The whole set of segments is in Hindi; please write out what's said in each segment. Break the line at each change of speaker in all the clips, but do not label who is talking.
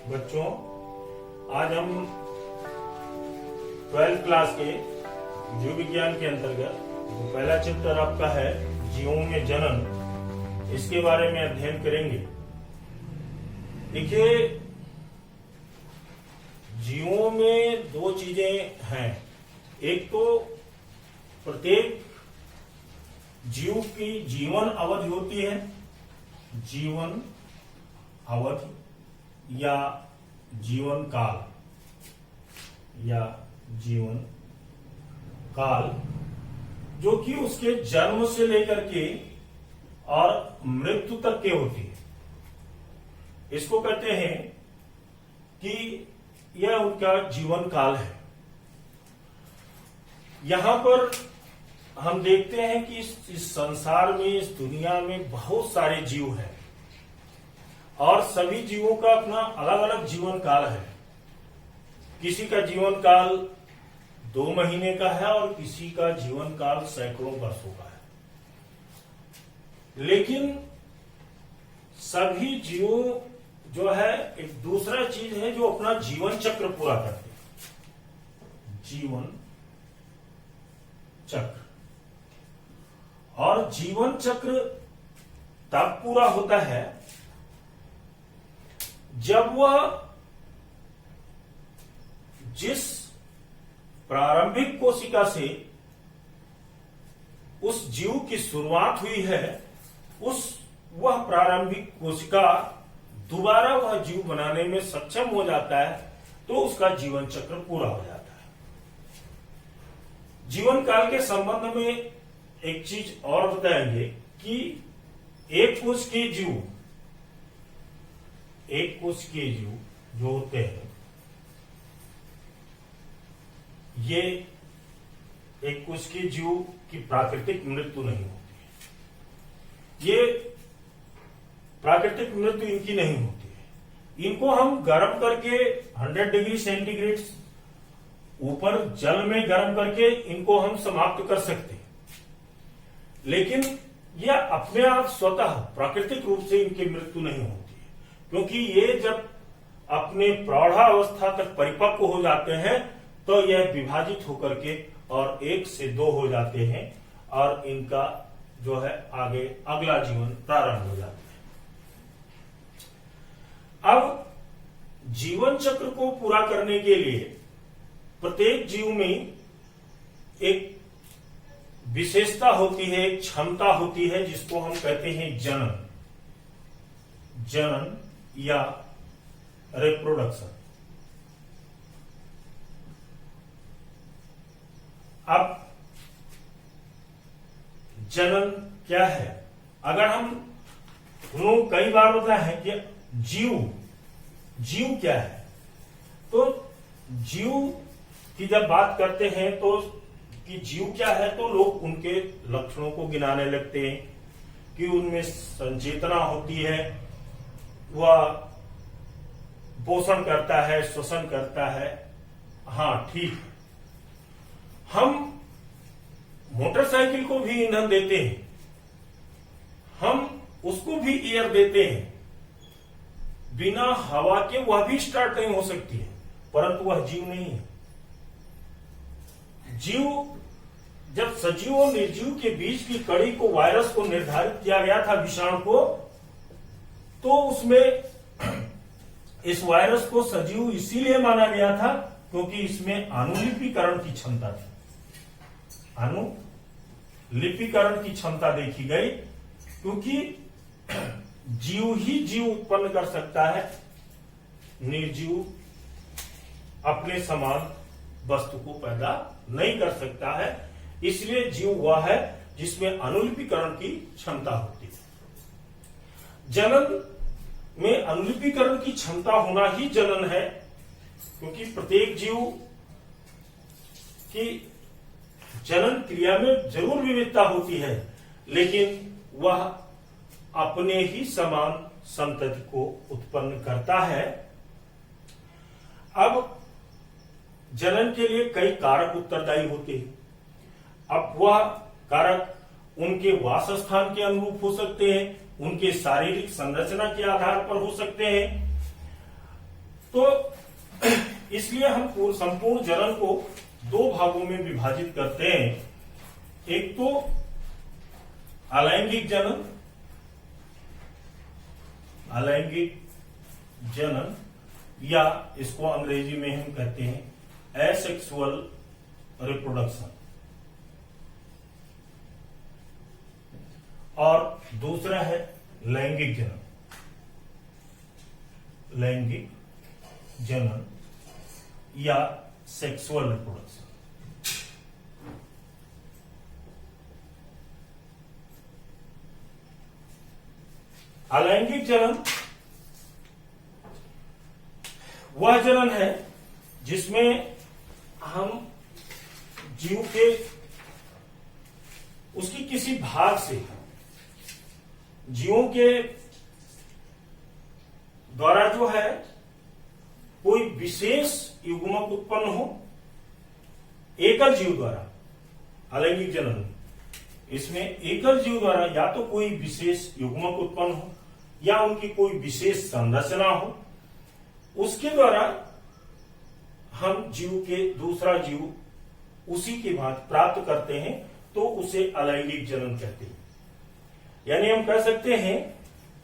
बच्चों, आज हम 12th क्लास के जीव विज्ञान के अंतर्गत जो पहला चैप्टर आपका है जीवों में जनन, इसके बारे में अध्ययन करेंगे। देखिए, जीवों में दो चीजें हैं। एक तो प्रत्येक जीव की जीवन अवधि होती है, जीवन अवधि या जीवन काल जो कि उसके जन्म से लेकर के और मृत्यु तक के होती है। इसको कहते हैं कि यह उनका जीवन काल है। यहां पर हम देखते हैं कि इस संसार में, इस दुनिया में बहुत सारे जीव हैं और सभी जीवों का अपना अलग अलग जीवन काल है। किसी का जीवन काल 2 महीने का है और किसी का जीवन काल सैकड़ों वर्षों का है। लेकिन सभी जीवों जो है, एक दूसरा चीज है जो अपना जीवन चक्र पूरा करते हैं। जीवन चक्र, और जीवन चक्र तब पूरा होता है जब वह जिस प्रारंभिक कोशिका से उस जीव की शुरुआत हुई है, वह प्रारंभिक कोशिका दोबारा वह जीव बनाने में सक्षम हो जाता है, तो उसका जीवन चक्र पूरा हो जाता है। जीवन काल के संबंध में एक चीज और बताएंगे कि एक कोशिकीय जीव जो होते हैं, ये एक कोशिकीय जीव की प्राकृतिक मृत्यु नहीं होती है। ये प्राकृतिक मृत्यु इनकी नहीं होती है। इनको हम गर्म करके 100 डिग्री सेंटीग्रेड ऊपर जल में गर्म करके इनको हम समाप्त कर सकते हैं, लेकिन यह अपने आप स्वतः प्राकृतिक रूप से इनकी मृत्यु नहीं होती है, क्योंकि ये जब अपने प्रौढ़ावस्था तक परिपक्व हो जाते हैं तो यह विभाजित होकर के और 1 से 2 हो जाते हैं और इनका जो है आगे अगला जीवन प्रारंभ हो जाता है। अब जीवन चक्र को पूरा करने के लिए प्रत्येक जीव में एक विशेषता होती है, एक क्षमता होती है, जिसको हम कहते हैं जनन या रिप्रोडक्शन। अब जनन क्या है? अगर हम लोग कई बार होता है कि जीव क्या है, तो जीव की जब बात करते हैं तो कि जीव क्या है, तो लोग उनके लक्षणों को गिनाने लगते हैं कि उनमें संचेतना होती है, वह पोषण करता है, श्वसन करता है। हाँ, ठीक है। हम मोटरसाइकिल को भी ईंधन देते हैं, हम उसको भी एयर देते हैं। बिना हवा के वह भी स्टार्ट नहीं हो सकती है, परंतु वह जीव नहीं है। जीव, जब सजीव और निर्जीव के बीच की कड़ी को, वायरस को निर्धारित किया गया था, विषाणु को, तो उसमें इस वायरस को सजीव इसीलिए माना गया था क्योंकि इसमें अनुलिपीकरण की क्षमता थी। अनुलिपीकरण की क्षमता देखी गई, क्योंकि जीव ही जीव उत्पन्न कर सकता है, निर्जीव अपने समान वस्तु को पैदा नहीं कर सकता है। इसलिए जीव वह है जिसमें अनुलिपीकरण की क्षमता होती है। जनन में अनुलिपीकरण की क्षमता होना ही जनन है, क्योंकि प्रत्येक जीव की जनन क्रिया में जरूर विविधता होती है, लेकिन वह अपने ही समान संतति को उत्पन्न करता है। अब जनन के लिए कई कारक उत्तरदायी होते हैं। अब वह कारक उनके वास स्थान के अनुरूप हो सकते हैं, उनके शारीरिक संरचना के आधार पर हो सकते हैं, तो इसलिए हम संपूर्ण जनन को दो भागों में विभाजित करते हैं। एक तो अलैंगिक जनन, अलैंगिक जनन, या इसको अंग्रेजी में हम कहते हैं एसेक्सुअल रिप्रोडक्शन, और दूसरा है लैंगिक जनन। लैंगिक जनन या सेक्सुअल रिप्रोडक्शन। अलैंगिक जनन वह जनन है जिसमें हम जीव के उसकी किसी भाग से जीवों के द्वारा जो है कोई विशेष युग्मक उत्पन्न हो, एकल जीव द्वारा। अलैंगिक जनन इसमें एकल जीव द्वारा या तो कोई विशेष युग्मक उत्पन्न हो या उनकी कोई विशेष संरचना हो, उसके द्वारा हम जीव के दूसरा जीव उसी के बाद प्राप्त करते हैं, तो उसे अलैंगिक जनन कहते हैं। यानी हम कह सकते हैं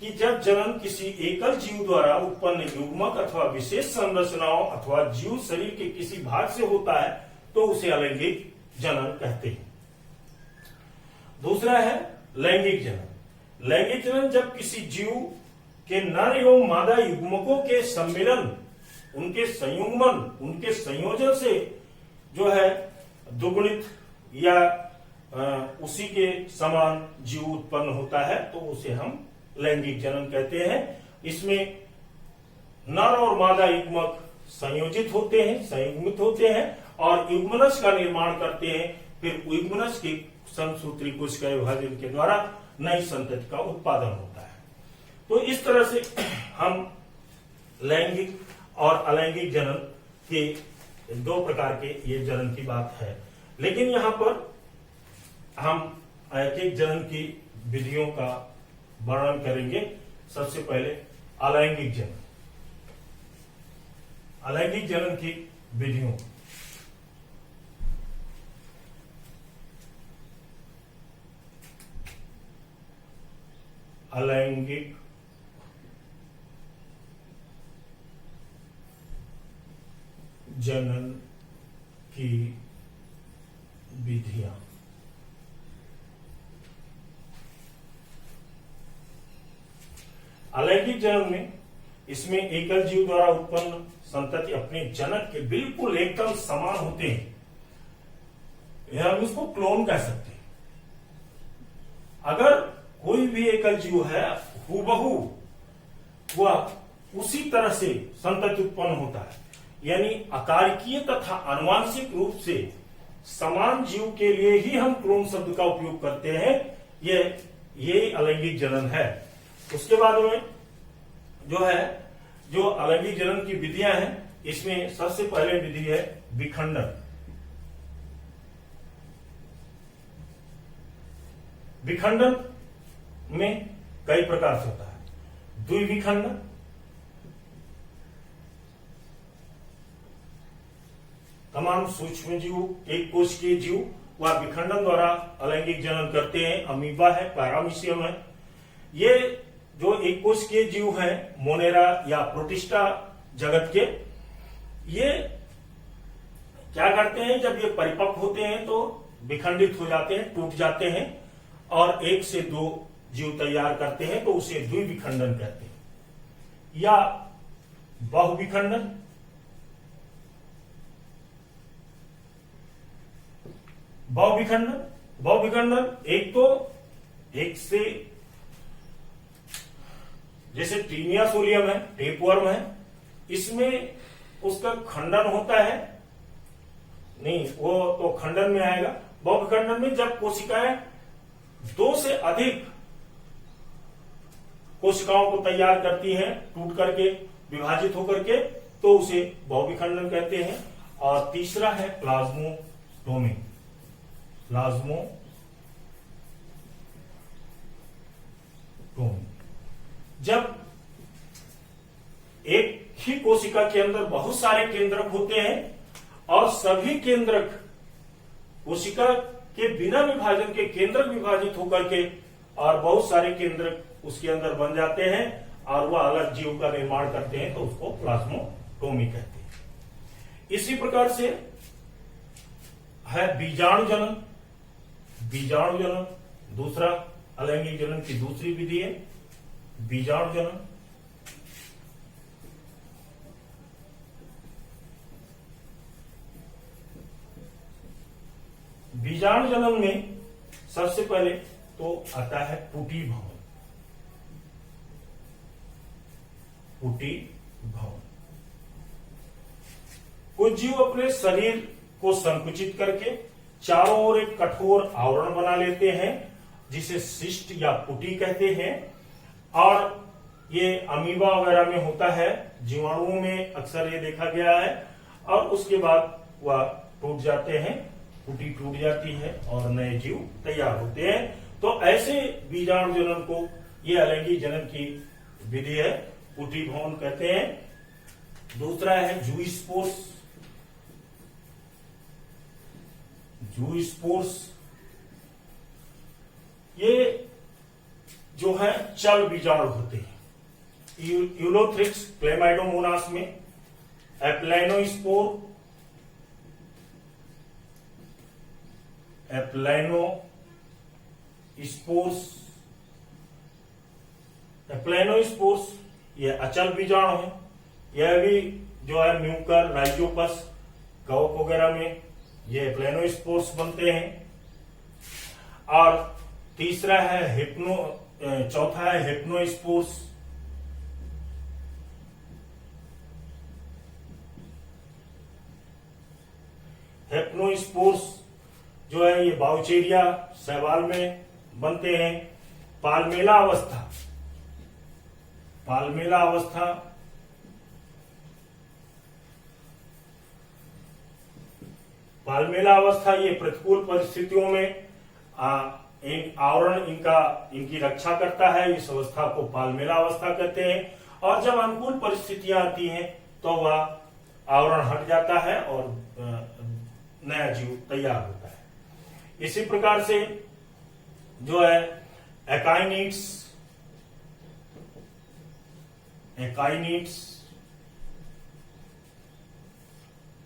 कि जब जनन किसी एकल जीव द्वारा उत्पन्न युग्मक अथवा विशेष संरचनाओं अथवा जीव शरीर के किसी भाग से होता है तो उसे अलैंगिक जनन कहते हैं। दूसरा है लैंगिक जनन। लैंगिक जनन जब किसी जीव के नर एवं मादा युग्मकों के सम्मिलन, उनके संयुग्मन, उनके संयोजन से जो है दुगुणित या उसी के समान जीव उत्पन्न होता है, तो उसे हम लैंगिक जनन कहते हैं। इसमें नर और मादा युग्मक संयोजित होते हैं, संयुग्मित होते हैं और युग्मनज का निर्माण करते हैं। फिर युग्मनज की संसूत्री कोशिका विभाजन के द्वारा नई संतति का उत्पादन होता है। तो इस तरह से हम लैंगिक और अलैंगिक जनन के दो प्रकार के ये जनन की बात है। लेकिन यहां पर हम एक एक जनन की विधियों का वर्णन करेंगे। सबसे पहले अलैंगिक जनन। अलैंगिक जनन की विधियों, अलैंगिक जनन की विधियां। अलैंगिक जनन में इसमें एकल जीव द्वारा उत्पन्न संतति अपने जनक के बिल्कुल एकदम समान होते हैं, हम इसको क्लोन कह सकते हैं। अगर कोई भी एकल जीव है हूबहू वह उसी तरह से संतति उत्पन्न होता है, यानी अकारकीय तथा आनुवांशिक रूप से समान जीव के लिए ही हम क्लोन शब्द का उपयोग करते हैं। ये अलैंगिक जनन है। उसके बाद में जो है जो अलैंगिक जनन की विधियां हैं, इसमें सबसे पहले विधि है विखंडन। विखंडन में कई प्रकार से होता है। द्विविखंडन, तमाम सूक्ष्म जीव, एक कोशिकीय जीव वह विखंडन द्वारा अलैंगिक जनन करते हैं। अमीबा है, पैरामीशियम है। ये जो एक कोशिकीय जीव है, मोनेरा या प्रोटिस्टा जगत के, ये क्या करते हैं, जब ये परिपक्व होते हैं तो विखंडित हो जाते हैं, टूट जाते हैं और एक से दो जीव तैयार करते हैं, तो उसे द्विविखंडन कहते हैं। या बहुविखंडन, बहुविखंडन एक तो एक से, जैसे टीनिया सोलियम है, टेपवर्म है, इसमें उसका खंडन होता है, नहीं वो तो खंडन में आएगा। बहुविखंडन में जब कोशिकाएं दो से अधिक कोशिकाओं को तैयार करती हैं, टूट करके विभाजित होकर के, तो उसे बहुविखंडन कहते हैं। और तीसरा है प्लाज्मोटोमी। जब एक ही कोशिका के अंदर बहुत सारे केंद्रक होते हैं और सभी केंद्रक कोशिका के बिना विभाजन के केंद्रक विभाजित होकर के और बहुत सारे केंद्रक उसके अंदर बन जाते हैं और वह अलग जीव का निर्माण करते हैं, तो उसको प्लाज्मोटोमी कहते हैं। इसी प्रकार से है बीजाणु जनन। बीजाणु जनन दूसरा अलैंगिक जनन की दूसरी विधि है, बीजाणु जनन। बीजाणु जनन में सबसे पहले तो आता है पुटी भवन। पुटी भवन, कुछ जीव अपने शरीर को संकुचित करके चारों ओर एक कठोर आवरण बना लेते हैं जिसे सिस्ट या पुटी कहते हैं, और ये अमीबा वगैरह में होता है, जीवाणुओं में अक्सर ये देखा गया है, और उसके बाद वह टूट जाते हैं, पुटी टूट जाती है और नए जीव तैयार होते हैं। तो ऐसे बीजाणु जनन को ये अलैंगिक जनन की विधि है, पुटी भवन कहते हैं। दूसरा है जूस्पोर्स। जूस्पोर्स ये जो है चल बीजाणु होते हैं। यूलोथ्रिक्स क्लेमाइडोमोनास में एप्लाइनोस्पोर, एप्लाइनोस्पोर्स ये अचल बीजाणु है। यह भी जो है म्यूकर, राइजोपस, कवक वगैरह में ये एप्लाइनोस्पोर्स बनते हैं। और तीसरा है चौथा है हिप्नोस्पोर्स। हिप्नोस्पोर्स जो है ये बाउचेरिया, शैवाल में बनते हैं। पाल्मेला अवस्था, पाल्मेला अवस्था पाल्मेला अवस्था ये प्रतिकूल परिस्थितियों में आवरण इनकी रक्षा करता है। इस अवस्था को पाल्मेला अवस्था कहते हैं। और जब अनुकूल परिस्थितियां आती हैं तो वह आवरण हट जाता है और नया जीव तैयार होता है। इसी प्रकार से जो है एकाइनिट्स,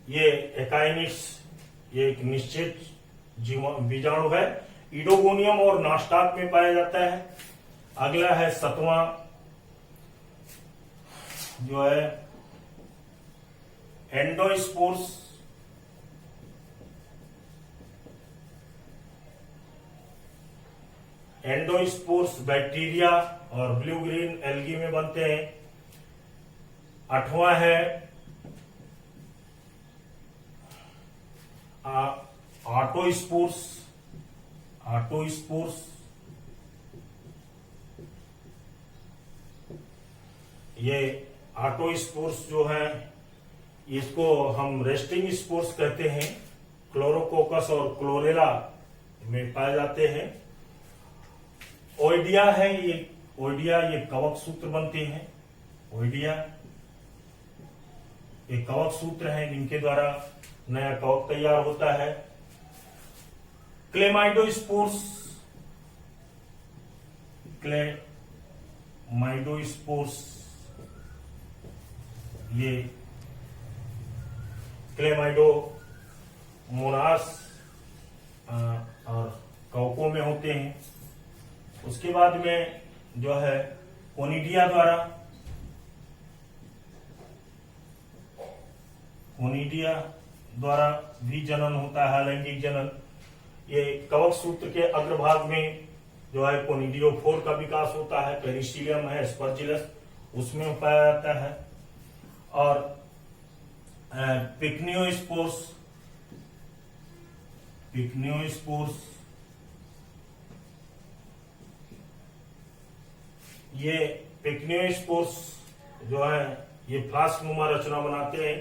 ये एक निश्चित बीजाणु है, इडोगोनियम और नास्टाक में पाया जाता है। अगला है सतवां जो है एंडोस्पोर्स। एंडोस्पोर्स बैक्टीरिया और ब्लू ग्रीन एल्गी में बनते हैं। आठवां है ऑटोस्पोर्स। ये ऑटोस्पोर्स जो है इसको हम रेस्टिंग स्पोर्स कहते हैं। क्लोरोकोकस और क्लोरेला में पाए जाते हैं। ओइडिया है ये कवक सूत्र बनते हैं। ओइडिया ये कवक सूत्र हैं जिनके द्वारा नया कवक तैयार होता है। क्लेमाइडोस्पोर्स ये क्लेमाइडोमोनास और कवकों में होते हैं। उसके बाद में जो है कोनिडिया द्वारा भी जनन होता है, लैंगिक जनन। ये कवक सूत्र के अग्रभाग में जो है कोनिडियोफोर का विकास होता है। पेरिस्टिलियम है, स्पर्जिलस, उसमें पाया जाता है। और पिक्नियोस्पोर्स ये पिक्नियोस्पोर्स जो है ये फ्लास्क नुमा रचना बनाते हैं।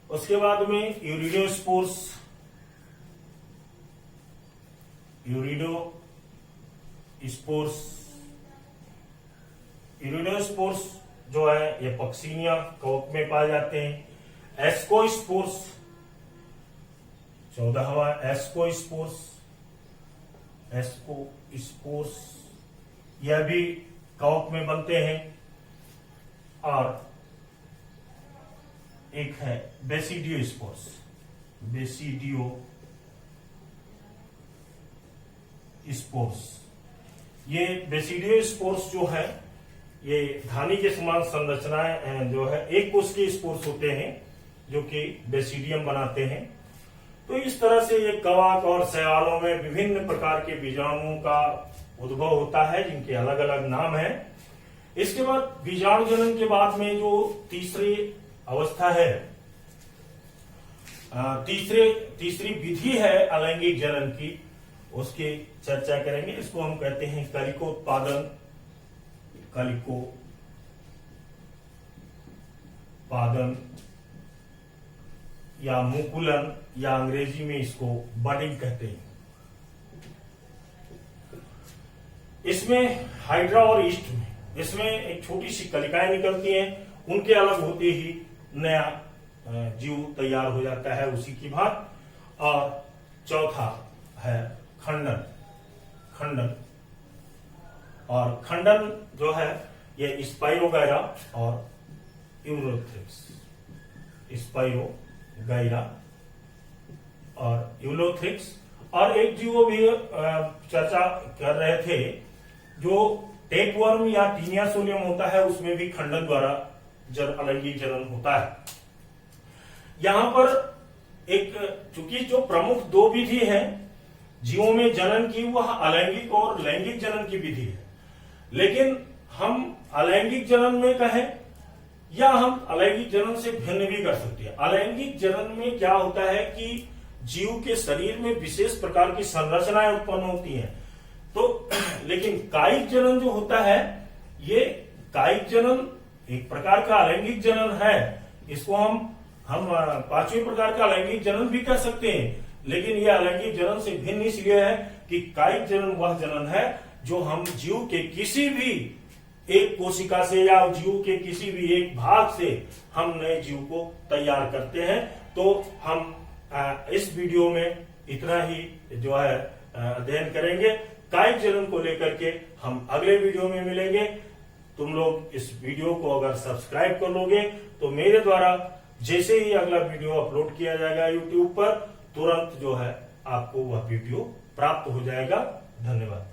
उसके बाद में यूरिडोस्पोर्स जो है ये पक्सीनिया कवक में पाए जाते हैं। एस्कोस्पोर्स 14वां एस्कोस्पोर्स यह भी कवक में बनते हैं। और एक है बेसिडियोस्पोर्स ये बेसिडियोस्पोर्स जो है ये धानी के समान संरचनाएं जो है एक कोश के स्पोर्स होते हैं जो कि बेसिडियम बनाते हैं। तो इस तरह से ये कवक और शैवालों में विभिन्न प्रकार के बीजाणुओं का उद्भव होता है जिनके अलग अलग नाम हैं। इसके बाद बीजाणु जनन के बाद में जो तीसरी अवस्था है, तीसरी विधि है अलैंगिक जनन की, उसकी चर्चा करेंगे। इसको हम कहते हैं कलिकोत्पादन या मुकुलन या अंग्रेजी में इसको बडिंग कहते हैं। इसमें हाइड्रा और ईस्ट में इसमें एक छोटी सी कलिकाएं निकलती हैं, उनके अलग होते ही नया जीव तैयार हो जाता है उसी की भांति। और चौथा है खंडन और खंडन जो है ये स्पाइरोगैरा और यूलोथ्रिक्स और एक जीव भी चर्चा कर रहे थे जो टेपवर्म या टीनिया सोलियम होता है, उसमें भी खंडन द्वारा अलैंगिक जनन होता है। यहां पर एक चूंकि जो प्रमुख दो विधि है जीवों में जनन की, वह अलैंगिक और लैंगिक जनन की विधि है। लेकिन हम अलैंगिक जनन में कहें या हम अलैंगिक जनन से भिन्न भी कर सकते हैं। अलैंगिक जनन में क्या होता है कि जीव के शरीर में विशेष प्रकार की संरचनाएं उत्पन्न होती हैं। तो लेकिन कायिक जनन जो होता है, ये कायिक जनन एक प्रकार का अलैंगिक जनन है। इसको हम पांचवें प्रकार का अलैंगिक जनन भी कह सकते हैं। लेकिन यह अलैंगिक जनन से भिन्न इसलिए है कि कायिक जनन वह जनन है जो हम जीव के किसी भी एक कोशिका से या जीव के किसी भी एक भाग से हम नए जीव को तैयार करते हैं। तो हम इस वीडियो में इतना ही जो है अध्ययन करेंगे। कायिक जनन को लेकर के हम अगले वीडियो में मिलेंगे। तुम लोग इस वीडियो को अगर सब्सक्राइब कर लोगे तो मेरे द्वारा जैसे ही अगला वीडियो अपलोड किया जाएगा यूट्यूब पर, तुरंत जो है आपको वह वीडियो प्राप्त हो जाएगा। धन्यवाद।